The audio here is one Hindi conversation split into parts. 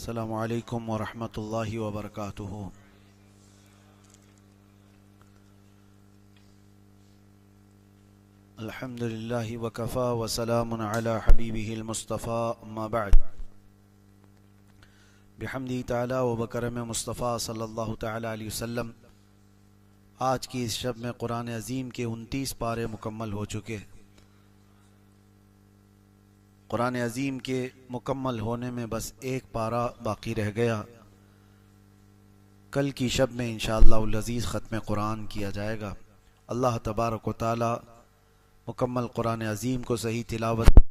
अस्सलामु अलैकुम वरहमतुल्लाहि वबरकातुहू। अल्हम्दुलिल्लाहि वकफ़ा वसलामुन अला हबीबिहिल मुस्तफ़ा अम्मा बअद। बिहम्दी ताला व बकरम मुस्तफ़ा सल्लल्लाहु ताला अलैहि वसल्लम। आज की इस शब में कुरान अज़ीम के 29 पारे मुकम्मल हो चुके। कुरान अज़ीम के मुकम्मल होने में बस एक पारा बाकी रह गया। कल की शब में इंशाअल्लाहुल अज़ीज़ ख़त्म कुरान किया जाएगा। अल्लाह तबारक व तआला मुकम्मल कुरान अज़ीम को सही तिलावत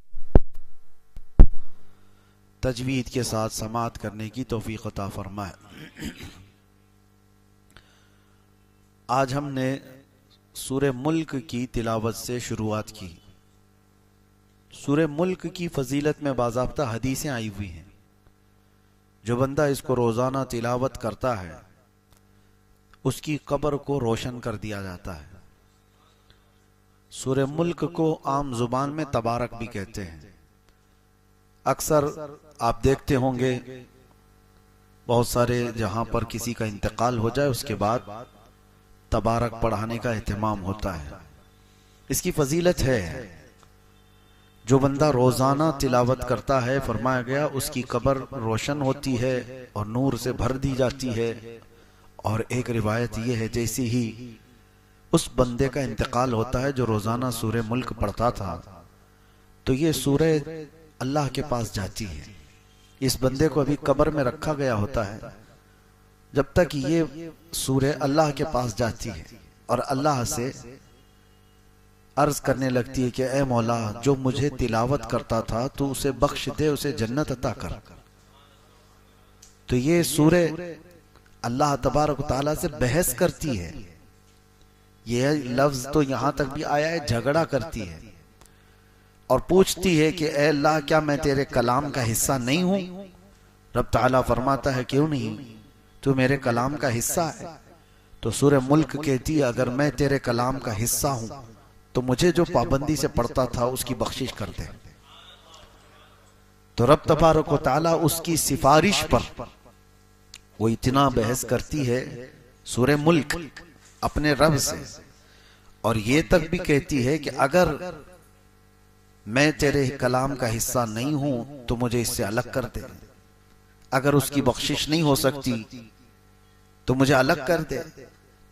तजवीद के साथ समात करने की तौफ़ीक़ अता फ़रमाए। आज हमने सूरह मुल्क की तिलावत से शुरुआत की। सूरह मुल्क की फजीलत में बाज़ाब्ता हदीसें आई हुई हैं। जो बंदा इसको रोज़ाना तिलावत करता है उसकी कब्र को रोशन कर दिया जाता है। सूरह मुल्क को आम जुबान में तबारक भी कहते हैं। अक्सर आप देखते होंगे बहुत सारे जहां पर किसी का इंतकाल हो जाए उसके बाद तबारक पढ़ाने का एहतमाम होता है। इसकी फजीलत है। जो बंदा रोजाना तिलावत करता है फरमाया गया उसकी कब्र रोशन होती है और नूर से भर दी जाती है। और एक रिवायत यह है जैसी ही उस बंदे का इंतकाल होता है जो रोजाना सूरह मुल्क पढ़ता था तो ये सूरह अल्लाह के पास जाती है। इस बंदे को अभी कब्र में रखा गया होता है जब तक ये सूरह अल्लाह के पास जाती है और अल्लाह से अर्ज करने लगती है कि ए मौला जो मुझे तिलावत करता था तू उसे बख्श दे, उसे जन्नत अता कर। तो ये सूरह अल्लाह तबारक व तआला से बहस करती है। यह लफ्ज तो यहां तक भी आया है झगड़ा करती है और पूछती है कि ए अल्लाह क्या मैं तेरे कलाम का हिस्सा नहीं हूं। रब ताला फरमाता है क्यों नहीं, तू मेरे कलाम का हिस्सा है। तो सूरह मुल्क कहती है अगर मैं तेरे कलाम का हिस्सा हूं तो मुझे जो पाबंदी से पढ़ता था उसकी बख्शिश कर दे। तो रब तबारक व तआला उसकी सिफारिश पर वो इतना बहस करती है सूरह मुल्क अपने रब से, और ये तक भी कहती है कि अगर मैं तेरे कलाम का हिस्सा नहीं हूं तो मुझे इससे अलग कर दे। अगर उसकी बख्शिश नहीं हो सकती तो मुझे अलग कर दे।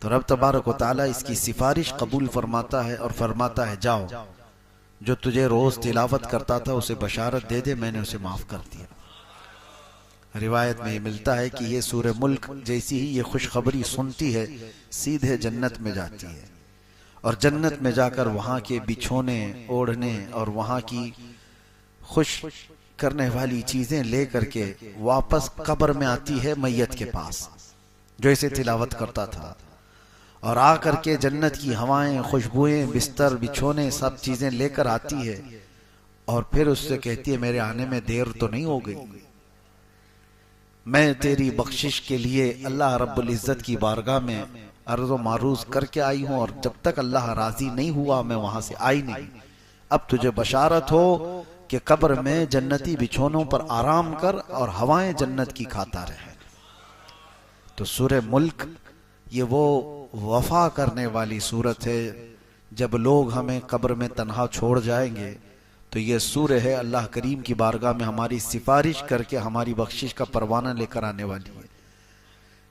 तो रब तबारक व तआला इसकी सिफारिश कबूल फरमाता है और फरमाता है जाओ जो तुझे रोज तिलावत करता था उसे बशारत दे दे, मैंने उसे माफ कर दिया। रिवायत में मिलता है कि ये सूरह मुल्क जैसी ही ये खुशखबरी सुनती है सीधे जन्नत में जाती है और जन्नत में जाकर वहां के बिछोने ओढ़ने और वहां की खुश करने वाली चीजें लेकर के वापस कब्र में आती है मैयत के पास जो इसे तिलावत करता था। और आकर के जन्नत की हवाएं, खुशबुएं, बिस्तर, बिछोने सब चीजें लेकर आती है और फिर उससे कहती है मेरे आने में देर तो नहीं हो गई। मैं तेरी बख्शिश के लिए अल्लाह रब्बुल इज्जत की बारगाह में अर्ज़ो मारूज करके आई हूं और जब तक अल्लाह राजी नहीं हुआ मैं वहां से आई नहीं। अब तुझे बशारत हो कि कब्र में जन्नती बिछोनों पर आराम कर और हवाएं जन्नत की खाता रहे। तो सूरह मुल्क ये वो वफा करने वाली सूरत है। जब लोग हमें कब्र में तन्हा छोड़ जाएंगे तो ये सूरह है अल्लाह करीम की बारगाह में हमारी सिफारिश करके हमारी बख्शिश का परवाना लेकर आने वाली है।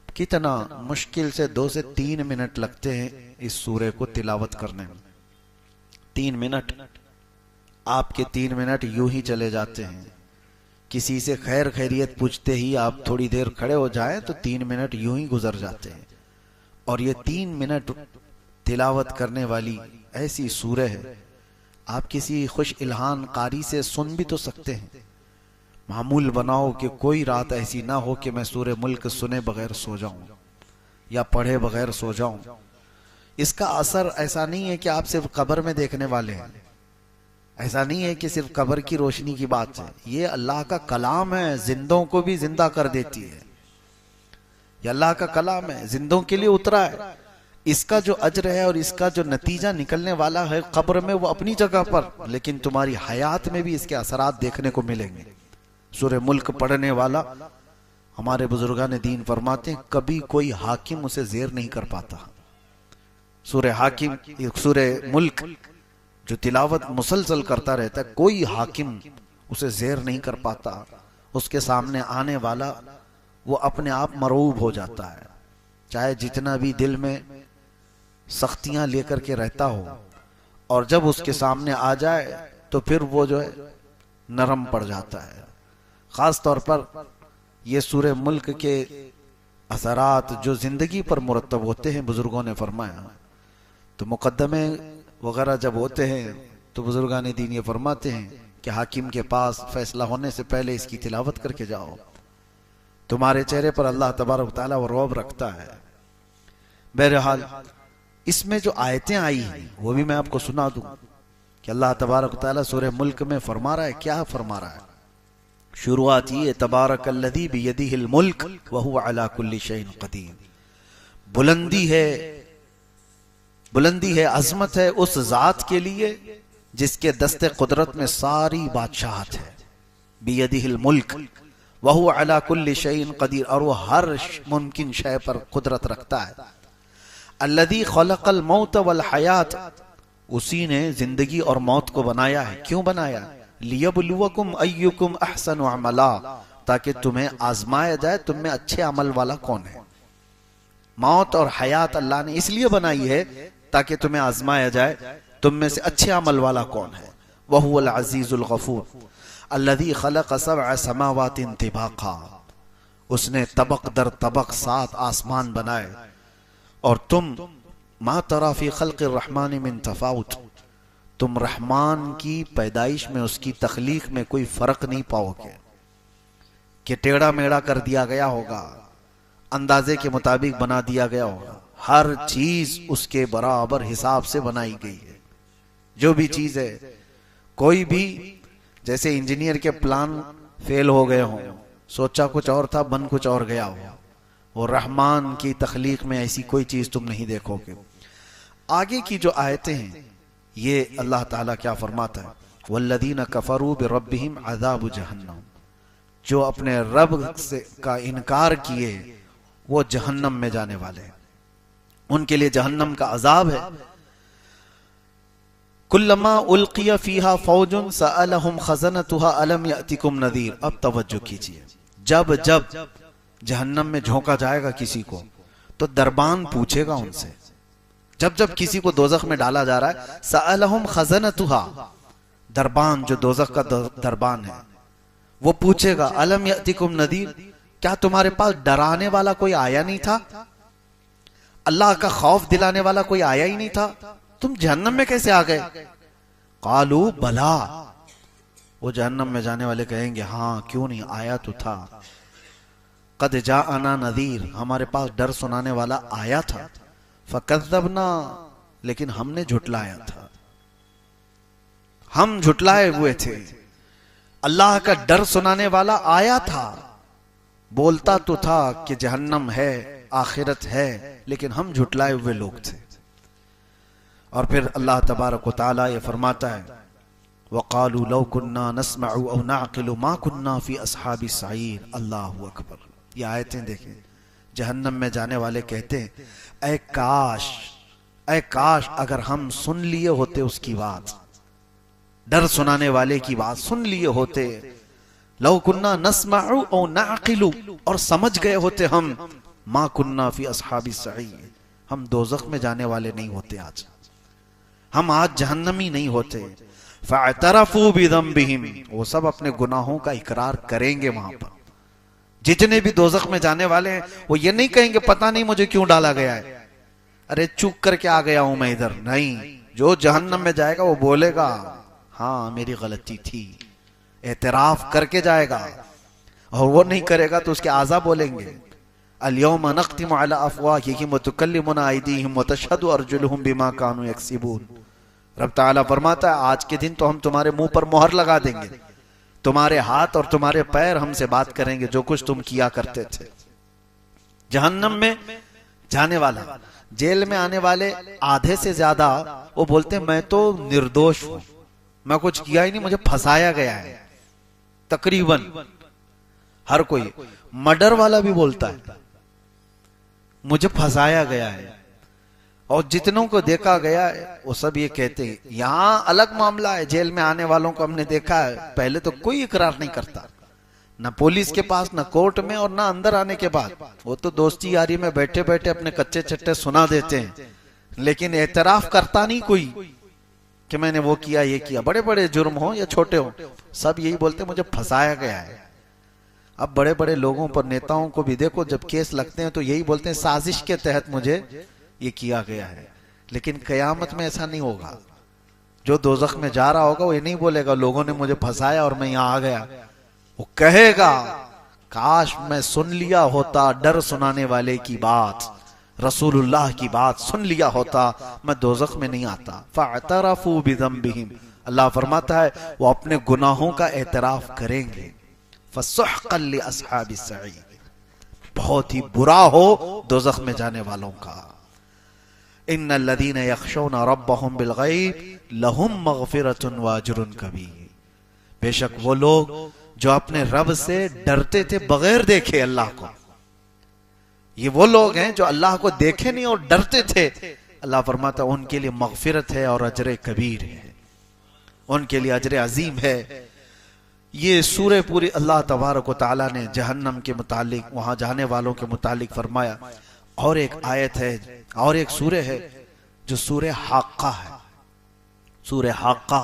कितना मुश्किल से 2 से 3 मिनट लगते हैं इस सूरह को तिलावत करने में। 3 मिनट, आपके 3 मिनट यूं ही चले जाते हैं। किसी से खैर खैरियत पूछते ही आप थोड़ी देर खड़े हो जाएं तो 3 मिनट यूं ही गुजर जाते हैं। और ये 3 मिनट तिलावत करने वाली ऐसी सूरह है आप किसी खुश इल्हान कारी से सुन भी तो सकते हैं। मामूल बनाओ कि कोई रात ऐसी ना हो कि मैं सूरह मुल्क सुने बगैर सो जाऊं या पढ़े बगैर सो जाऊं। इसका असर ऐसा नहीं है कि आप सिर्फ कब्र में देखने वाले हैं, ऐसा नहीं है कि सिर्फ कब्र की रोशनी की बात है। ये अल्लाह का कलाम है, जिंदों को भी जिंदा कर देती है। ये अल्लाह का कलाम है, जिंदों के लिए उतरा है। इसका जो अज्र है और इसका जो नतीजा निकलने वाला है कब्र में वो अपनी जगह पर, लेकिन तुम्हारी हयात में भी इसके असरात देखने को मिलेंगे। सूरह मुल्क पढ़ने वाला हमारे बुजुर्गान दीन फरमाते हैं कभी कोई हाकिम उसे जेर नहीं कर पाता। सूरह हाकिम, सूरह मुल्क जो तिलावत मुसलसल करता रहता है, कोई हाकिम उसे जेर नहीं कर पाता। उसके सामने आने वाला वो अपने आप मरूब हो जाता है, चाहे जितना भी दिल में सख्तियां लेकर के रहता हो, और जब उसके सामने आ जाए तो फिर वो जो है नरम पड़ जाता है। खास तौर पर ये सूरह मुल्क के असरात जो जिंदगी पर मुरतब होते हैं, बुजुर्गों ने फरमाया, तो मुकद्दमे वगैरह जब होते हैं तो बुजुर्गान दीन ये फरमाते हैं कि हाकिम के पास फैसला होने से पहले इसकी तिलावत करके जाओ, तुम्हारे चेहरे पर अल्लाह तबारक तआला वो रौब रखता है। बहरहाल इसमें जो आयतें आई हैं वो भी मैं आपको सुना दूं कि अल्लाह तबारक तआला सूरह मुल्क में फरमा रहा है, क्या फरमा रहा है। शुरुआत ये तबारकल्लज़ी बियदिहिल मुल्क व हुवा अला कुल्ली शैइन क़दीर। बुलंदी है, अजमत है उस जात के लिए जिसके दस्ते कुदरत में सारी बादशाहत है। बियदिहिल मुल्क व हुवा अला कुल्ली शैइन क़दीर, और वो हर मुमकिन शय पर कुदरत रखता है। अल्लज़ी खलक़ल मौत वल हयात, उसी ने जिंदगी और मौत को बनाया है। क्यों बनाया? लियब्लुवकुम अय्युकुम अहसनु अमला, ताकि तुम्हें आजमाया जाए तुम में अच्छे अमल वाला कौन है। मौत और हयात अल्लाह ने इसलिए बनाई है ताकि तुम्हें आजमाया जाए तुम में से अच्छे अमल वाला कौन है। वहुवल अजीजुल गफूर अल्लज़ी खलक़ सबअ समावातिन तिबाक़ा, उसने तबक दर तबक 7 आसमान बनाए, और तुम मा तरा फी खल्क़िर रहमान मिन तफाउत, तुम रहमान की पैदाइश में, उसकी तख्लीक में कोई फर्क नहीं पाओगे कि टेढ़ा मेढ़ा कर दिया गया होगा, अंदाजे के मुताबिक बना दिया गया होगा। हर चीज उसके बराबर हिसाब से बनाई गई है। जो भी चीज है, कोई भी, जैसे इंजीनियर के प्लान फेल हो गए हों, सोचा कुछ और था बन कुछ और गया हो, वो रहमान की तख्लीक में ऐसी कोई चीज तुम नहीं देखोगे। आगे की जो आयतें हैं ये अल्लाह ताला क्या फरमाता है, वल्लदीन कफरू बिरब्बिहिम अज़ाबु जहन्नम, जो अपने रब से का इनकार किए वो जहन्नम में जाने वाले हैं, उनके लिए जहन्नम का अजाब है। कुल्लमा उल्किया फीहा फौजुन सअलहुम खज़नतुहा अलम यातिकुम नज़ीर। अब तवज्जो कीजिए, जब जब जहन्नम में झोंका जाएगा किसी को तो दरबान पूछेगा उनसे। जब जब किसी को दोजख में डाला जा रहा है, सअलहुम खज़नतुहा, दरबान जो दोजख का दरबान है वो पूछेगा, अलम यातिकुम नज़ीर, क्या तुम्हारे पास डराने वाला कोई आया नहीं था, अल्लाह का खौफ दिलाने वाला कोई आया ही नहीं था, तुम जहन्नम में कैसे आ गए। कालू बला, वो जहन्नम में जाने वाले कहेंगे हाँ क्यों नहीं, आया तो था। कद जाअना नज़ीर, हमारे पास डर सुनाने वाला आया था। फकज़्ज़बना, लेकिन हमने झुटलाया था, हम झुटलाए हुए थे। अल्लाह का डर सुनाने वाला आया था, बोलता तो था कि जहन्नम है, आखिरत है, लेकिन हम झुटलाए हुए लोग थे। और फिर अल्लाह तबारक व तआला ये फरमाता है, वक़ालू लौ कुन्ना नस्मअु औ नअक़िलु मा कुन्ना फी अस्हाबिस सईर। अल्लाहु अकबर। ये आयतें देखें, जहन्नम में जाने वाले कहते हैं, ऐ काश अगर हम सुन लिए होते उसकी बात, डर सुनाने वाले की बात सुन लिए होते। लौ कुन्ना नस्मअु औ नअक़िलु, और समझ गए होते हम, मा कुन्ना फी अस्हाबिस सईर, हम दोज़ख में जाने वाले नहीं होते, आज हम आज जहन्नमी नहीं होते। फ़अतरफ़ू बिज़ंबिहिम, वो सब अपने गुनाहों का इकरार करेंगे। वहां पर जितने भी दोज़ख में जाने वाले हैं वो ये नहीं कहेंगे पता नहीं मुझे क्यों डाला गया है, अरे चूक करके आ गया हूं मैं इधर, नहीं। जो जहन्नम में जाएगा वो बोलेगा हाँ मेरी गलती थी, एतराफ करके जाएगा। और वो नहीं करेगा तो उसके आज़ा बोलेंगे, अल-यौमा नख्तिमु अला अफ़वाहिहिम व तुकल्लिमुना अयदीहिम व तशहदु अर्जुलुहुम बिमा कानू यक्सिबून। रब ताला फरमाता है आज के दिन तो हम तुम्हारे मुंह पर मोहर लगा देंगे, तुम्हारे हाथ और तुम्हारे पैर हमसे बात करेंगे जो कुछ तुम किया करते थे। जहन्नम में जाने वाला, जेल में आने वाले आधे से ज्यादा वो बोलते हैं मैं तो निर्दोष हूं, मैं कुछ किया ही नहीं, मुझे फंसाया गया है। तकरीबन हर कोई मर्डर वाला भी बोलता है मुझे फंसाया गया है, और जितनों को देखा गया है वो सब ये कहते हैं। यहां अलग मामला है, जेल में आने वालों को हमने देखा है, पहले तो कोई इकरार नहीं करता, ना पुलिस के पास, ना कोर्ट में, और ना अंदर आने के बाद। वो तो दोस्ती यारी में बैठे बैठे अपने कच्चे चट्टे सुना देते हैं, लेकिन एतराफ करता नहीं कोई कि मैंने वो किया ये किया। बड़े बड़े जुर्म हो या छोटे हो, सब यही बोलते मुझे फंसाया गया है। अब बड़े बड़े लोगों पर, नेताओं को भी देखो, जब केस लगते हैं तो यही बोलते हैं साजिश के तहत मुझे ये किया गया है। लेकिन कयामत में ऐसा नहीं होगा। जो दोजख में जा रहा होगा वो ये नहीं बोलेगा लोगों ने मुझे फंसाया और मैं यहां आ गया, वो कहेगा काश मैं सुन लिया होता डर सुनाने वाले की बात, रसूलुल्लाह की बात सुन लिया होता, मैं दोजख में नहीं आता। फ़अतरफ़ू बिज़ंबिहिम, अल्लाह फरमाता है वो अपने गुनाहों का एतराफ करेंगे। फ़सुहक़न लिअस्हाबिस सईर, बहुत ही बुरा हो दोजख में जाने वालों का। इन्नल्लज़ीना यख़शौना रब्बहुम बिलग़ैब लहुम मग़फ़िरतुन व अज्रुन कबीर, बेशक वो लोग जो अपने रब से डरते थे बगैर देखे अल्लाह को, ये वो लोग हैं जो अल्लाह को देखे नहीं और डरते थे। अल्लाह फरमाता उनके लिए मग़फ़िरत है और अजर कबीर है, उनके लिए अजर अजीम है। ये सूरह पूरी अल्लाह तबारक व तआला ने जहन्नम के मुतालिक, वहां जाने वालों के मुतालिक फरमाया। और एक आयत है और एक सूरह है जो सूरह हाक्का है। सूरह हाक्का,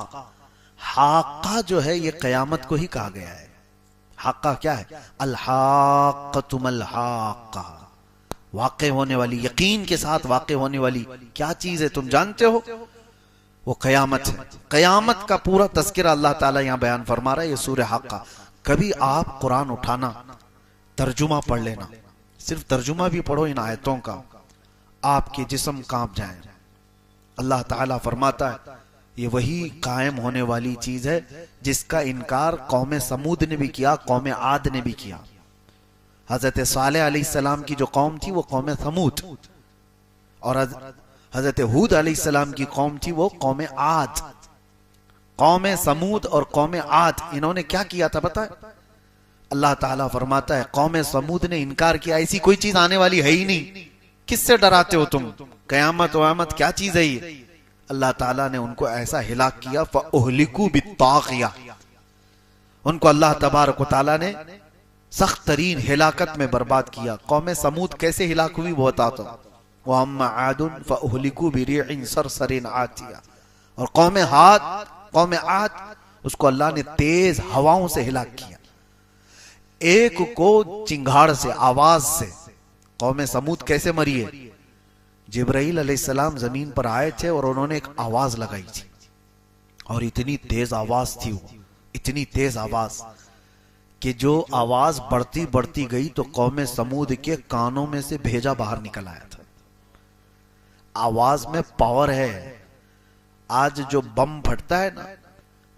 हाक्का जो है ये कयामत को ही कहा गया है। हाक्का क्या है? अल हाक्कतु मल हाक्का, वाक़े होने वाली, यकीन के साथ वाक़े होने वाली क्या चीज है तुम जानते हो? वो कयामत है। कयामत का पूरा तज़किरा अल्लाह ताला यहाँ बयान फरमा रहा है, ये सूरह हाक्का। कभी आप कुरान उठाना, तर्जुमा पढ़ लेना, सिर्फ तर्जुमा भी पढ़ो इन आयतों का, आपके जिस्म कांप जाए। अल्लाह ताला फरमाता है ये वही कायम होने वाली चीज है जिसका इनकार कौम समूद ने भी किया, कौम आद ने भी किया। हजरत सालेह अलैहिस्सलाम की जो कौम थी वो कौम समूद, और हजरत हूद अलैहिस्सलाम की कौम थी वो कौम आद। कौम समूद और कौम आद, इन्होंने क्या किया था पता है? अल्लाह ताला फरमाता है कौम समूद ने इनकार किया, ऐसी कोई चीज आने वाली है ही नहीं, किससे डराते हो तुम? कयामत वयामत क्या चीज है ये? अल्लाह ताला ने उनको ऐसा हिलाक किया, फ़अहलिकू बित्ताग़िया, उनको अल्लाह तबारक व तआला ने सख्त तरीन हिलाकत में बर्बाद किया। कौम समूद कैसे हिलाक हुई वो बताता हूं। वअम्मा आदुन फ़अहलिकू बिरीइन सरसरिन आतिया, और कौम आद उसको अल्लाह ने तेज हवाओं से हिलाक किया। एक को चिंगाड़ से, आवाज से। कौम समूद कैसे मरी है? जिब्राइल अलैहिस्सलाम जमीन पर आए थे और उन्होंने एक आवाज लगाई थी, और इतनी तेज आवाज थी वो, इतनी तेज आवाज कि जो आवाज बढ़ती बढ़ती गई तो कौम समूद के कानों में से भेजा बाहर निकल आया था। आवाज में पावर है। आज जो बम फटता है ना,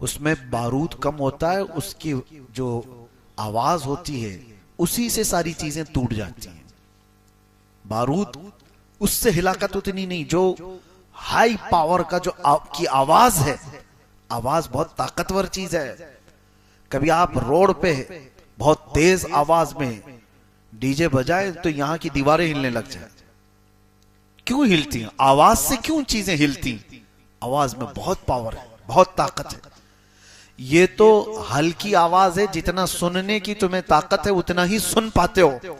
उसमें बारूद कम होता है, उसकी जो आवाज होती है उसी से सारी चीजें टूट जाती हैं। बारूद उससे हिलाकत उतनी नहीं, जो हाई पावर का जो की आवाज है, आवाज बहुत ताकतवर चीज है। कभी आप रोड पे बहुत तेज आवाज में डीजे बजाए तो यहां की दीवारें हिलने लग जाए। क्यों हिलती हैं? आवाज से क्यों चीजें हिलती? आवाज में बहुत पावर है, बहुत ताकत है। ये तो हल्की आवाज है, जितना सुनने की तुम्हें ताकत है उतना ही सुन पाते हो।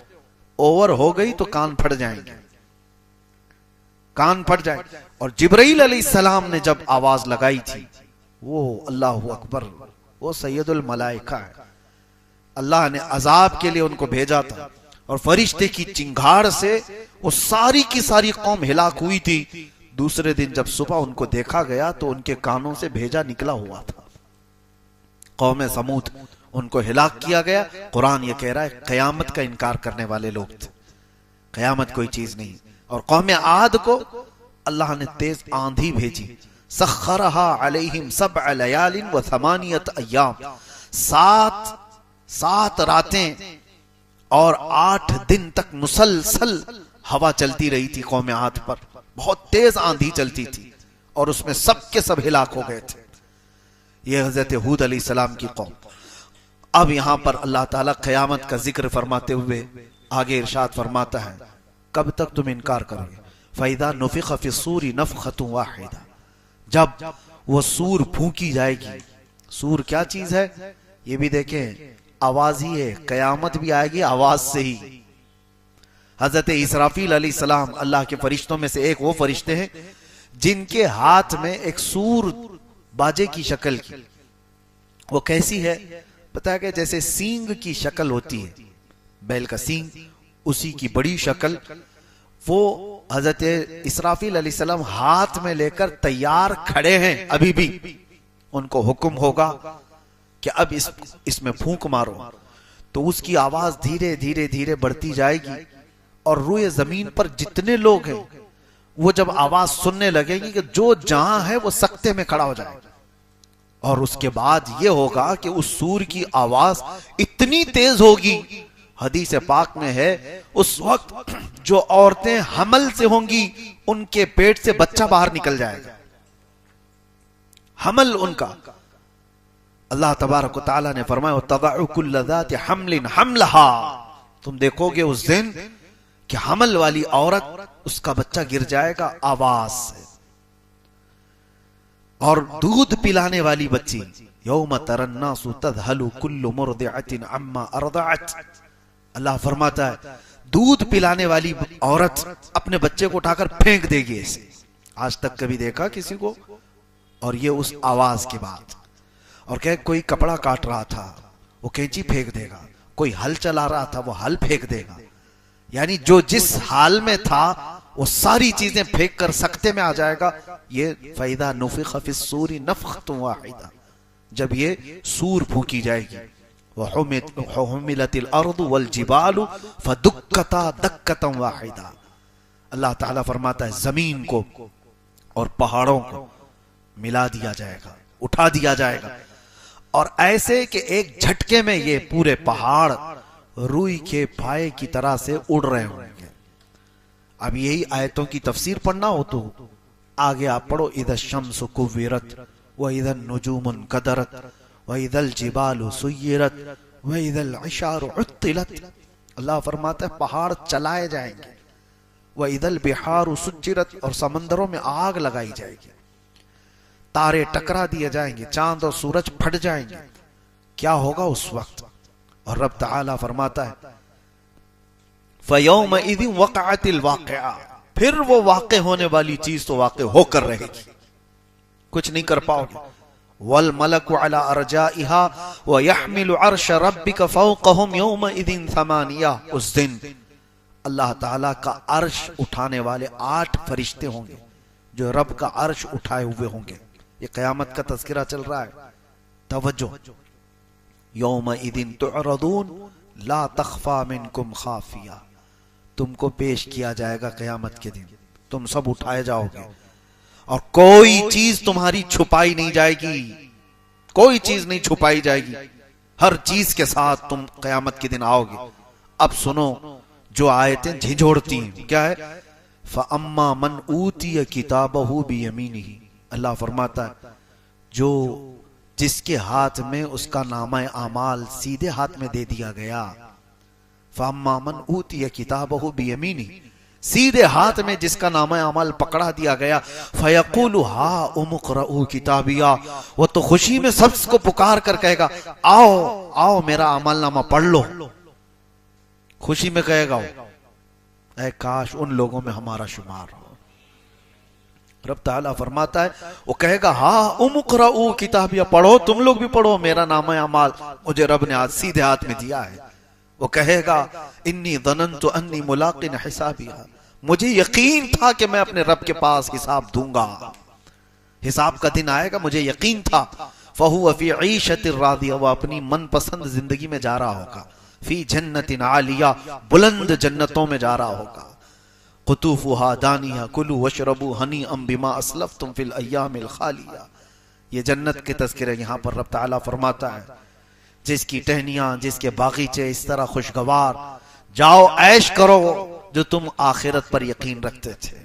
ओवर हो गई तो कान फट जाएंगे, कान फट जाए। और जिब्राइल अलैहिस्सलाम ने जब आवाज लगाई थी, वो अल्लाहु अकबर, वो सैयदुल मलाइका है। अल्लाह ने अजाब के लिए उनको भेजा था, और फरिश्ते की चिंगाड़ से वो सारी की सारी कौम हिलाक हुई थी। दूसरे दिन जब सुबह उनको देखा गया तो उनके कानों से भेजा निकला हुआ था। कौम समूद, उनको हिलाक किया गया। कुरान ये कह रहा है कयामत का इनकार करने वाले लोग थे, कयामत कोई चीज नहीं। और कौम आद को अल्लाह ने तेज आंधी भेजी, सख्खरहा अलैहिम सबअ लयालिन व थमानियत अय्याम, सात रातें और 8 दिन तक मुसलसल हवा चलती रही थी कौम आद पर। बहुत तेज आंधी चलती थी और उसमें सब के सब हिलाक हो गए थे। ये हजरत हूद अलैहिस्सलाम की कौम। अब यहां पर अल्लाह ताला क़यामत का जिक्र फरमाते हुए आगे इरशाद फरमाता है, कब तक तुम इनकार करोगे? फ़इज़ा नुफ़िख़ फ़िस्सूरि नफ़ख़तुन वाहिदा, जब वो सूर फूंकी जाएगी। सूर क्या चीज है ये भी देखें, आवाज ही है, कयामत भी आएगी आवाज से ही। हजरत इसराफील अलैहिस्सलाम अल्लाह के फरिश्तों में से एक वो फरिश्ते हैं जिनके हाथ में एक सूर बाजे की शक्ल की। वो कैसी है पता है कि जैसे सींग की शक्ल होती है, बैल का सींग, उसी की बड़ी शक्ल। वो हजरत इसराफील अलैहिस्सलाम हाथ में लेकर तैयार खड़े हैं, अभी भी उनको हुक्म होगा कि अब इसमें फूंक मारो, तो उसकी आवाज धीरे धीरे धीरे बढ़ती जाएगी और रूए जमीन पर जितने लोग हैं वो जब आवाज सुनने लगेगी कि जो जहां है वो सकते में खड़ा हो जाएगा। और उसके बाद ये होगा कि उस सूर की आवाज इतनी तेज होगी, हदीस पाक में है, उस वक्त जो औरतें हमल से होंगी उनके पेट से बच्चा बाहर निकल जाएगा, हमल उनका। अल्लाह तबारक व तआला ने फरमाया तदअ कुल्ल ज़ाति हमलिन हमलहा, तुम देखोगे उस दिन कि हमल वाली औरत उसका बच्चा गिर जाएगा आवाज से। और दूध पिलाने वाली बच्ची, यौम तरन्नासु तज़हलु कुल्लु मुर्दिअतिन अम्मा अर्दअत, अल्लाह फरमाता है दूध पिलाने वाली औरत अपने बच्चे को उठाकर फेंक देगी ऐसे। आज तक कभी देखा किसी को? और ये उस आवाज के बाद। और कहे कोई कपड़ा काट रहा था वो कैंची फेंक देगा, कोई हल चला रहा था वो हल फेंक देगा, यानी जो जिस हाल में था वो सारी चीजें फेंक कर सकते में आ जाएगा। ये फ़इज़ा नुफ़िख़ फ़िस्सूरि नफ़ख़तुन वाहिदा, जब ये सूर फूंकी जाएगी। वहुमिलतिल अर्दु वल जिबालु फदुक्कता दक्कतन वाहिदा, अल्लाह ताला फरमाता है जमीन को और पहाड़ों को मिला दिया जाएगा, उठा दिया जाएगा, और ऐसे कि एक झटके में ये पूरे पहाड़ रुई के फाये की तरह से उड़ रहे होंगे। अब यही आयतों की तफसीर पढ़ना हो तो आगे आप पढ़ो, इज़ा शम्सु कुव्विरत व इज़ा नुजूमुन कदरत व इज़ल जिबालु सुय्यिरत व इज़ल इशारु उत्तिलत, अल्लाह फरमाता है पहाड़ चलाए जाएंगे, व इज़ल बिहारु सुज्जिरत, और समंदरों में आग लगाई जाएगी, तारे टकरा दिए जाएंगे, चांद और सूरज फट जाएंगे। क्या होगा उस वक्त? और रब ताला फरमाता है फ़यौमइज़िन वक़अतिल वाक़िआ, फिर वो वाक़े होने वाली चीज तो वाक़े होकर रहेगी, कुछ नहीं कर पाओगे। वल मलकु अला अरजाइहा व यहमिलु अर्श रब्बिका फ़ौक़हुम यौमइज़िन थमानिया, उस दिन अल्लाह ताला का अर्श उठाने वाले 8 फरिश्ते होंगे जो रब का अर्श उठाए हुए होंगे। ये क़यामत का तज़किरा चल रहा है, तवज्जो। यौमइज़िन तुअरदून ला तख़फ़ा मिनकुम ख़ाफ़िया, तुमको पेश किया जाएगा क़यामत के दिन, तुम सब उठाए जाओगे और कोई चीज तुम्हारी छुपाई नहीं जाएगी, कोई चीज नहीं छुपाई जाएगी, हर चीज के साथ तुम क़यामत के दिन आओगे। अब सुनो जो आयतें झिझोड़ती हैं, क्या है? फ़अम्मा मन ऊतिय किताबहु बियमीनिही, अल्लाह फरमाता है जो जिसके हाथ में उसका नामा आमाल सीधे हाथ में दे दिया गया, फ़अम्मा मन ऊतिय किताबहु बियमीनिही, सीधे हाथ में जिसका नामा अमल पकड़ा दिया गया, फयक़ूलु हा उमुक़रऊ किताबिया, वो तो खुशी में सबको पुकार कर कहेगा आओ आओ मेरा अमल नामा पढ़ लो, खुशी में कहेगा। ऐ काश उन लोगों में हमारा शुमार हो। रब ताला फरमाता है वो कहेगा हा उमुक़रऊ किताबिया, पढ़ो तुम लोग भी पढ़ो, मेरा नामा अमल मुझे रब ने आज सीधे हाथ में दिया है। वो कहेगा इन्नी ज़नन्तु अन्नी मुलाक़िन हिसाबिया, मुझे यकीन था कि मैं अपने रब के पास हिसाब दूंगा, हिसाब का दिन आएगा, मुझे यकीन था। फ़हुव फ़ी ईशतिर रादिया, वो अपनी मनपसंद जिंदगी में जा रहा होगा, फ़ी जन्नतिन आलिया, बुलंद जन्नतों में जा रहा होगा, क़ुतूफ़ुहा दानिया कुलू वशरबू हनीअम बिमा अस्लफ़्तुम फ़िल अय्यामिल ख़ालिया। ये जन्नत के तज़किरे यहाँ पर रब ताला फरमाता है, जिसकी टहनियां, जिसके बागीचे इस तरह खुशगवार, जाओ ऐश करो जो तुम आखिरत पर यकीन रखते थे।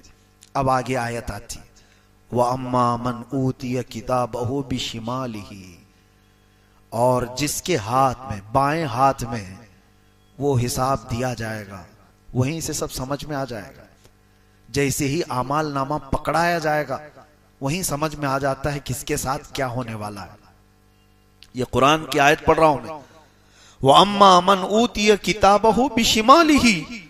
अब आगे आयत आती, व अम्मा मन ऊतिय किताबहु बिशिमालिही, और जिसके हाथ में, बाएं हाथ में वो हिसाब दिया जाएगा, वहीं से सब समझ में आ जाएगा। जैसे ही आमाल नामा पकड़ाया जाएगा, वहीं समझ में आ जाता है किसके साथ क्या होने वाला है। ये कुरान की आयत पढ़ रहा हूं मैं। वो अम्मा मन ऊतिय किताबहु बिशिमालिही,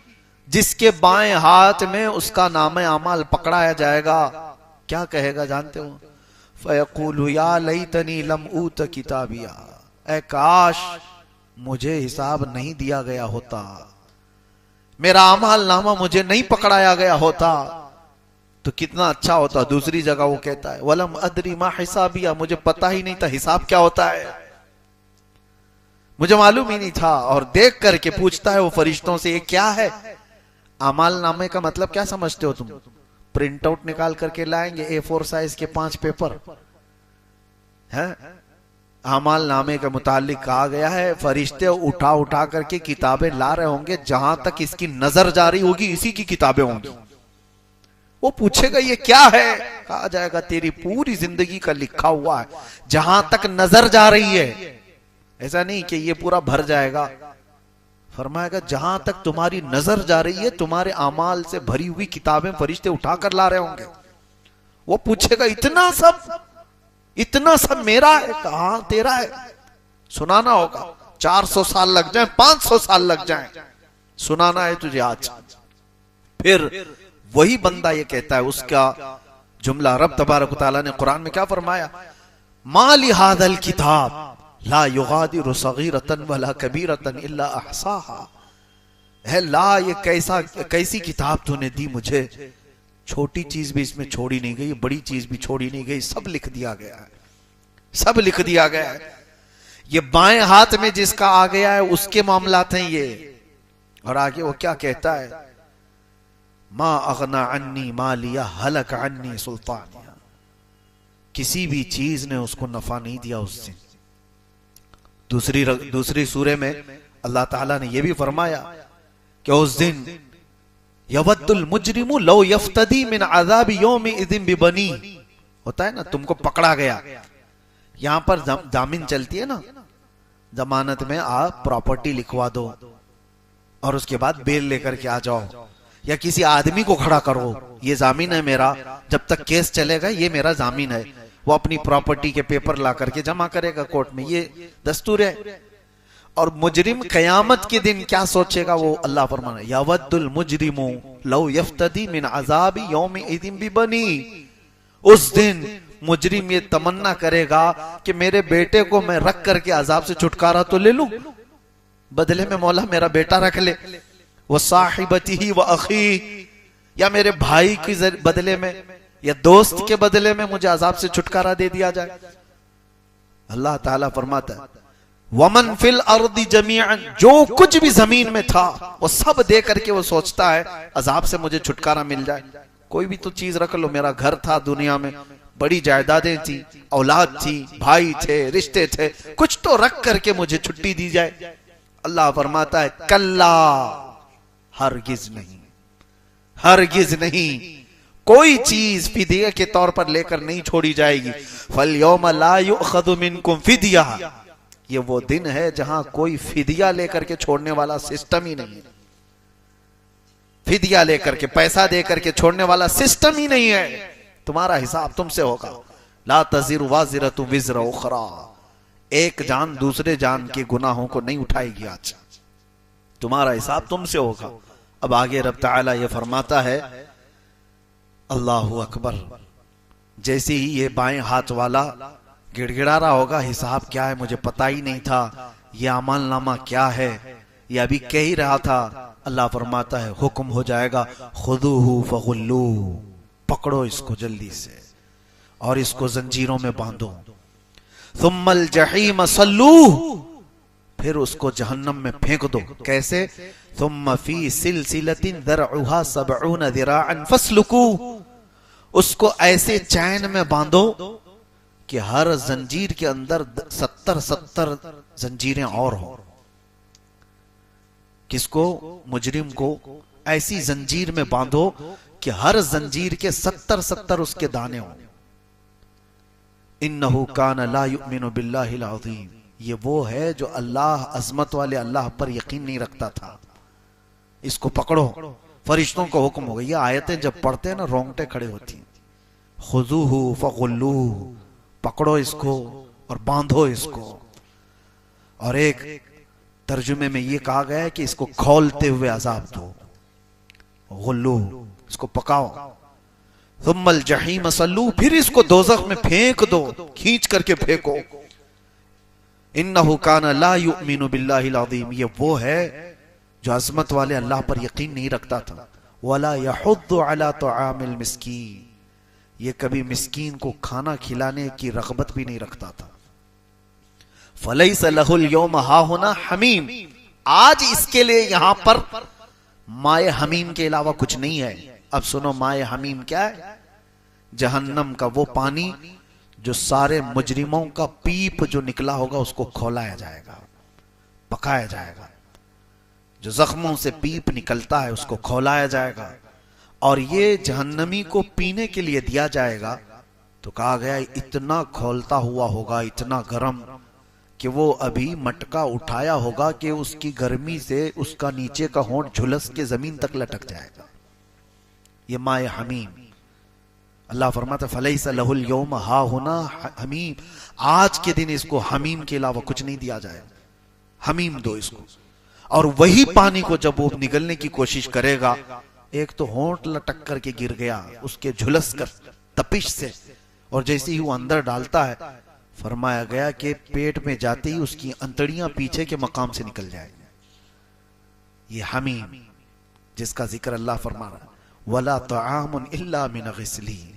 जिसके बाएं हाथ में उसका नामे आमाल पकड़ाया जाएगा, क्या कहेगा जानते हो? फयक़ूलु या लैतनी लम ऊत किताबिया, ऐ काश मुझे हिसाब नहीं दिया गया होता, मेरा आमाल नामा मुझे नहीं पकड़ाया गया होता तो कितना अच्छा होता। दूसरी जगह वो कहता है वलम अदरी मा हिसाबिया, मुझे पता ही नहीं था हिसाब क्या होता है, मुझे मालूम ही नहीं था। और देख करके पूछता है वो फरिश्तों से, ये क्या है? आमाल नामे का मतलब क्या समझते हो तुम? प्रिंट आउट निकाल करके लाएंगे A4 साइज के 5 पेपर है? आमाल नामे के मुतालिक कहा गया है फरिश्ते उठा उठा करके किताबें ला रहे होंगे, जहां तक इसकी नजर जारी होगी इसी की किताबें होंगी। वो पूछेगा ये क्या है? कहा जाएगा तेरी पूरी जिंदगी का लिखा हुआ है, जहां तक नजर जा रही है। ऐसा नहीं कि ये पूरा भर जाएगा, फरमाएगा जहां तक तुम्हारी नजर जा रही है, तुम्हारे आमाल से भरी हुई किताबें फरिश्ते उठा कर ला रहे होंगे। वो पूछेगा इतना सब मेरा है? कहां तेरा है? सुनाना होगा, 400 साल लग जाए, 500 साल लग जाए, सुनाना है तुझे आज। फिर वही बंदा ये कहता है, उसका जुमला रब तबारक तआला ने कुरान में क्या फरमाया? मा लिहादल किताब ला युगादिरु सगीरतन वला कबीरतन इल्ला अहसाहा, है ला ये कैसी किताब तूने दी मुझे, छोटी चीज भी इसमें छोड़ी नहीं गई, बड़ी चीज भी छोड़ी नहीं गई, सब लिख दिया गया है, सब लिख दिया गया है। ये बाएं हाथ में जिसका आ गया है उसके मामलात हैं ये। और आगे वो क्या कहता है? मा अगना अन्नी मालिया हलक अन्नी सुल्तानिया, किसी भी चीज ने उसको नफा नहीं दिया उस दिन। दूसरी सूरे में अल्लाह ताला ने यह भी फरमाया कि उस दिन यवद्दुल मुजरिमु लौ यफ्तदी मिन अज़ाबि यौमि इज़िन बिबनी, होता है ना, तुमको पकड़ा गया, यहां पर जामीन चलती है ना, जमानत में आप प्रॉपर्टी लिखवा दो और उसके बाद बेल लेकर के आ जाओ, या किसी आदमी को खड़ा करो, ये जामीन है मेरा, जब तक केस चलेगा ये मेरा जामीन है। वो अपनी प्रॉपर्टी के पेपर ला करके जमा करेगा कोर्ट में, ये दस्तूर है। और मुजरिम कयामत के दिन क्या सोचेगा? वो अल्लाह फरमाना यवद्दुल मुजरिमु लौ यफ्तदी मिन अज़ाबि यौमि इज़िन बिबनी, उस दिन मुजरिम ये तमन्ना करेगा कि मेरे बेटे को मैं रख करके अजाब से छुटकारा तो ले लूं, बदले में मौला मेरा बेटा रख ले, वो साहिबती व अखी, या मेरे भाई के बदले में या दोस्त के बदले में मुझे अजाब से छुटकारा दे दिया जाए। अल्लाह ताला फरमाता है वमन फिल अर्दी जमीअन, जो कुछ भी जमीन में था वो सब दे करके वो सोचता है अजाब से मुझे छुटकारा मिल जाए। कोई भी तो चीज रख लो, मेरा घर था दुनिया में, बड़ी जायदादें थी, औलाद थी, भाई थे, रिश्ते थे, कुछ तो रख करके मुझे छुट्टी दी जाए। अल्लाह फरमाता है कल्ला, हरगिज नहीं, हरगिज नहीं, कोई चीज फिदिया के तौर पर लेकर नहीं छोड़ी जाएगी। फल यौम ला युअखज़ु मिनकुम फिदिया, ये वो दिन है जहां कोई फिदिया लेकर के छोड़ने वाला सिस्टम ही नहीं है। फिदिया लेकर के, पैसा देकर के छोड़ने वाला सिस्टम ही नहीं है। तुम्हारा हिसाब तुमसे होगा। ला तज़िरु वाज़िरतु विज़्र उख़रा, एक जान दूसरे जान के गुनाहों को नहीं उठाएगी। आज तुम्हारा हिसाब तुमसे होगा। अब आगे रब ताला ये फरमाता है, अल्लाहु अकबर, जैसे ही ये बाएं हाथ वाला गिड़गिड़ा रहा होगा हिसाब क्या है मुझे पता ही नहीं था, ये अमलनामा क्या है, ये अभी कह ही रहा था, अल्लाह फरमाता है हुक्म हो जाएगा खुदूहु फगुल्लू, पकड़ो इसको जल्दी से और इसको जंजीरों में बांधो। सुम्मल जहीम सल्लूह, फिर उसको जहन्नम में फेंक दो। कैसे? सुम्मा फी सिलसिलतिन दरउहा सबऊन ज़िराअन फस्लुकू, उसको ऐसे चैन में बांधो कि हर जंजीर के अंदर 70 जंजीरें और हो। किसको? मुजरिम को ऐसी जंजीर में बांधो कि हर जंजीर के 70 उसके दाने हो। इन्नहु कान ला युमिनु बिल्लाहिल अज़ीम, ये वो है जो अल्लाह, अजमत वाले अल्लाह पर यकीन नहीं रखता था। इसको पकड़ो। फरिश्तों को हुक्म हो गया। ये आयतें जब पढ़ते हैं ना रोंगटे खड़े होती हैं। खुजूहु फगुल्लूहु, पकड़ो इसको और बांधो इसको। और एक तर्जुमे में ये कहा गया है कि इसको खौलते हुए अजाब दो। गुल्लू, इसको पकाओ। थुम्मल जहीम सल्लू, फिर इसको दोज़ख में फेंक दो, खींच करके फेंको। इन्नहु काना ला युमिनु बिल्लाहिल अज़ीम, ये वो है जो अजमत वाले अल्लाह पर यकीन नहीं रखता था। वला यहुद्दु अला तुआमिल मिस्कीन, ये कभी मिस्कीन को खाना खिलाने की रग़बत भी नहीं रखता था। फलैसा लहुल यौम हाहुना हमीम, आज इसके लिए यहां पर माए हमीम के अलावा कुछ नहीं है। अब सुनो, माए हमीम क्या है? जहन्नम का वो पानी जो सारे मुजरिमों का पीप जो निकला होगा उसको खौलाया जाएगा, पकाया जाएगा। जो जख्मों से पीप निकलता है उसको खौलाया जाएगा और ये जहन्नमी को पीने के लिए दिया जाएगा। तो कहा गया इतना खौलता हुआ होगा, इतना गर्म कि वो अभी मटका उठाया होगा कि उसकी गर्मी से उसका नीचे का होंठ झुलस के जमीन तक लटक जाएगा। ये माए हमीम। अल्लाह फरमाता फलैसा लहुल यौम हाहुना हमीम, आज के दिन इसको हमीम के अलावा कुछ नहीं दिया जाएगा। हमीम दो इसको। और वही पानी को जब वो निगलने की कोशिश करेगा, एक तो होंठ लटक करके गिर गया उसके झुलस कर तपिश से, और जैसे ही वो अंदर डालता है फरमाया गया कि पेट में जाते ही उसकी अंतड़ियां पीछे के मकाम से निकल जाएगी। ये हमीम जिसका जिक्र अल्लाह फरमा रहा है। वला तआमुन इल्ला मिन गिस्लीन,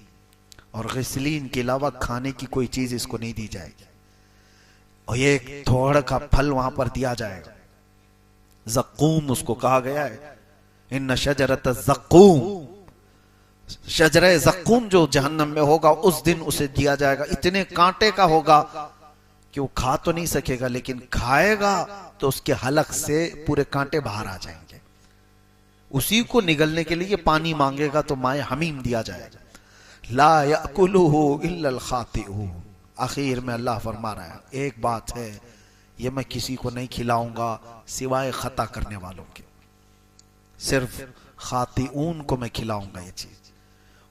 और गिस्लीन के अलावा खाने की कोई चीज इसको नहीं दी जाएगी। और ये थोड़ा का फल वहां पर दिया जाएगा। ज़क्कूम उसको कहा गया है। इन्न शजरत ज़क्कूम, शजरे ज़क्कूम जो जहन्नम में होगा उस दिन उसे दिया जाएगा। इतने कांटे का होगा कि वो खा तो नहीं सकेगा, लेकिन खाएगा तो उसके हलक से पूरे कांटे बाहर आ जाएंगे। उसी को निगलने के लिए पानी मांगेगा तो माए हमीम दिया जाएगा। ला याकुलुहु इल्लल खातिऊन, आखिर में अल्लाह फरमा रहा है एक बात है, ये मैं किसी को नहीं खिलाऊंगा सिवाय खता करने वालों के। सिर्फ खातिऊन को मैं खिलाऊंगा ये चीज।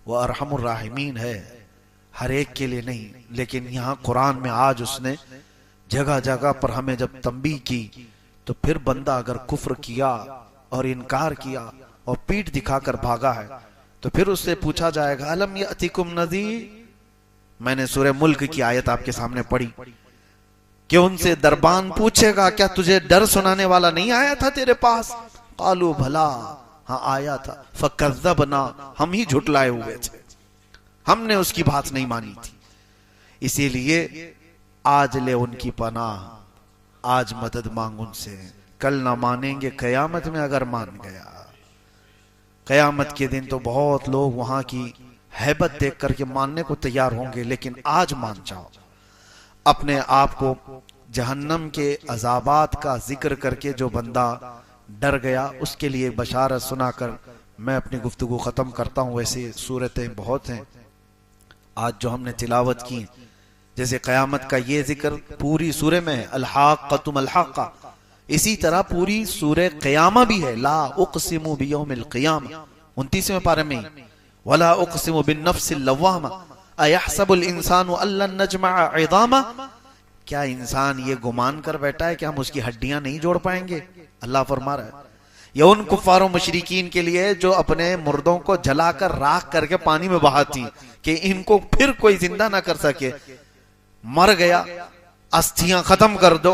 वह अरहमुर राहिमीन है, हर एक के लिए नहीं। लेकिन यहाँ कुरान में आज उसने जगह जगह पर हमें जब तंबीह की, तो फिर बंदा अगर कुफ्र किया और इनकार किया और पीठ दिखाकर भागा है तो फिर उससे पूछा जाएगा अलम यअतिकुम नज़ीर। मैंने सूरह मुल्क की आयत आपके सामने पढ़ी कि उनसे दरबान पूछेगा क्या तुझे डर सुनाने वाला नहीं आया था तेरे पास? कालू भला, हाँ आया था। फकज़्ज़बना, हम ही झुटलाए हुए थे, हमने उसकी बात नहीं मानी थी। इसीलिए आज ले उनकी पनाह, आज मदद मांग उनसे। कल ना मानेंगे कयामत में अगर मान गया। कयामत के दिन तो बहुत लोग वहां की हैबत देख करके मानने को तैयार होंगे, लेकिन आज मान जाओ। अपने आप को जहन्नम के अजाबात का जिक्र करके जो बंदा डर गया उसके लिए बशारत सुनाकर मैं अपनी गुफ्तगू खत्म करता हूँ। वैसे सूरतें बहुत हैं आज जो हमने तिलावत की, जैसे कयामत का ये जिक्र पूरी सूरे में है, अल-हाक़्क़तु मल-हाक़्क़ा। इसी तरह पूरी सूरे क़यामा भी है, ला उक़सिमु बियौमिल क़ियामा 29वें पारे में, वला उक़सिमु बिन-नफ़्सिल लव्वामा अयहसबुल इंसानु अल्लन नजमअ इज़ामा। क्या इंसान ये गुमान कर बैठा है कि हम उसकी हड्डियां नहीं जोड़ पाएंगे? अल्लाह फरमा रहा है ये उन कुफ्फारों मुशरिकीन के लिए जो अपने मुर्दों को जलाकर राख करके पानी में बहाती कि इनको फिर कोई जिंदा ना कर सके। मर गया, अस्थियां खत्म कर दो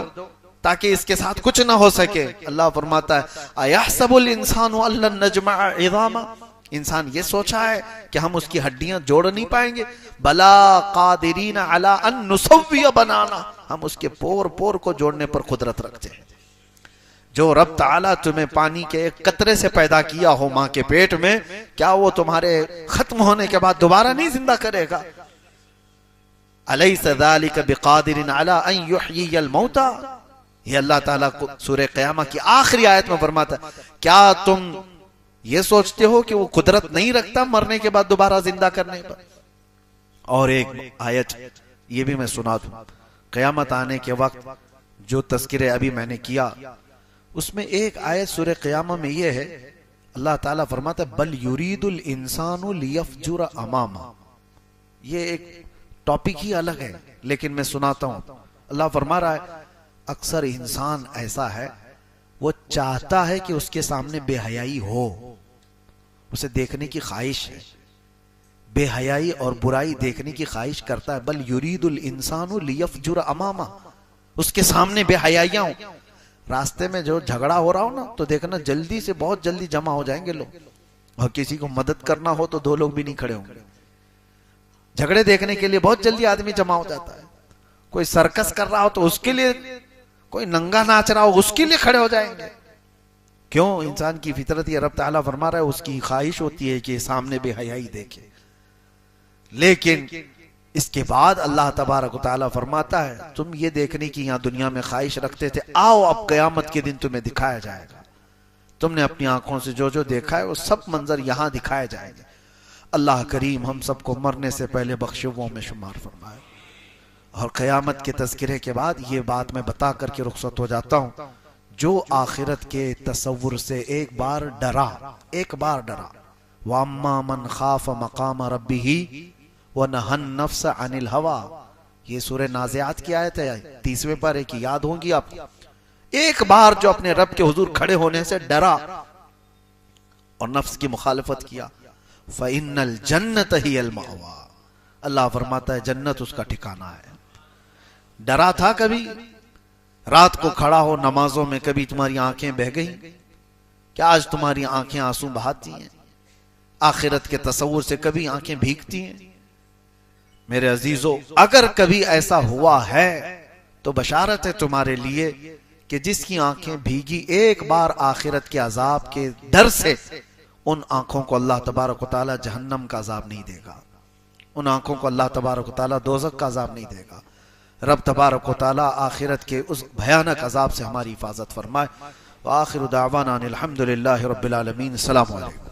ताकि इसके साथ कुछ ना हो सके। अल्लाह फरमाता है अयहसबुल इंसानु अल्लन नजमअ इज़ामा, इंसान ये सोचा है कि हम उसकी हड्डियां जोड़ नहीं पाएंगे। बला कादिरीन अला अन नुसव्विय बनाना, हम उसके पोर पोर को जोड़ने पर कुदरत रखते हैं। जो रब ताला तुम्हें पानी के एक कतरे से पैदा किया हो मां के पेट में, क्या वो तुम्हारे खत्म होने के बाद दोबारा नहीं जिंदा करेगा? अलैसा ज़ालिका बिक़ादिरिन अला अन युहयियल मौता, ये अल्लाह ताला को सूरह क़यामा की आखिरी आयत में फरमाता है क्या तुम ये सोचते हो कि वो कुदरत नहीं रखता मरने के बाद दोबारा जिंदा करने पर? और एक आयत ये भी मैं सुना दूं, क़यामत आने के वक्त जो तज़किरे अभी मैंने किया उसमें एक आयत सूरह क़ियामा में यह है, अल्लाह ताला फरमाता है बल युरीदुल इंसानु लियफजुर अमामा। ये एक टॉपिक ही अलग है, लेकिन मैं सुनाता हूं। अल्लाह फरमा रहा है अक्सर इंसान ऐसा है, वो चाहता है कि उसके सामने बेहयाई हो, उसे देखने की ख्वाहिश है, बेहयाई और बुराई देखने की ख्वाहिश करता है। बल युरीदुल इंसानु लियफजुर अमामा, उसके सामने बेहयाइयां हो। रास्ते में जो झगड़ा हो रहा हो ना, तो देखना जल्दी से बहुत जल्दी जमा हो जाएंगे लोग, और किसी को मदद करना हो तो दो लोग भी नहीं खड़े होंगे। झगड़े देखने के लिए बहुत जल्दी आदमी जमा हो जाता है। कोई सर्कस कर रहा हो तो उसके लिए, कोई नंगा नाच रहा हो उसके लिए खड़े हो जाएंगे। क्यों? इंसान की फितरत ये रब ताला फरमा रहा है, उसकी ख्वाहिश होती है कि सामने बेहयाई देखे। लेकिन इसके बाद अल्लाह तबारक व तआला फरमाता है तुम ये देखने की यहां दुनिया में ख्वाहिश रखते थे, आओ अब क़यामत के दिन तुम्हें दिखाया जाएगा। तुमने अपनी आंखों से जो जो देखा है वो सब मंजर यहां दिखाए जाएंगे। अल्लाह करीम हम सबको मरने से पहले बख्शुओं में शुमार फरमाए। और क़यामत के तज़किरे के बाद ये बात मैं बता करके रुखसत हो जाता हूं, जो आखिरत के तसव्वुर से एक बार डरा, वअम्मा मन खाफ मकाम रब्बिही व नहन नफ्स अनिल हवा। ये सूरह नाज़ियात की आयत है, 30वें पारे की, याद होंगी आप। एक बार जो अपने रब के हुजूर खड़े होने से डरा और नफ्स की मुखालिफत किया, फ़इन्नल जन्नत हियल मअवा, अल्लाह फरमाता है जन्नत उसका ठिकाना है। डरा था कभी? रात को खड़ा हो नमाजों में, कभी तुम्हारी आंखें बह गई? क्या आज तुम्हारी आंखें आंसू बहाती हैं? आखिरत के तसव्वुर से कभी आंखें भीगती हैं? मेरे अजीजों, अगर कभी ऐसा हुआ है तो बशारत है तुम्हारे लिए कि जिसकी आंखें भीगी एक बार आखिरत के अजाब के डर से, उन आंखों को अल्लाह तबारक व तआला जहन्नम का अजाब नहीं देगा, उन आंखों को अल्लाह तबारक व तआला दोज़ख का अजाब नहीं देगा। रब तबारक व तआला आखिरत के उस भयानक अजाब से हमारी हिफाजत फरमाए। व आखिरु दावाना अनिल हम्दुलिल्लाहि रब्बिल आलमीन। अस्सलामु अलैकुम।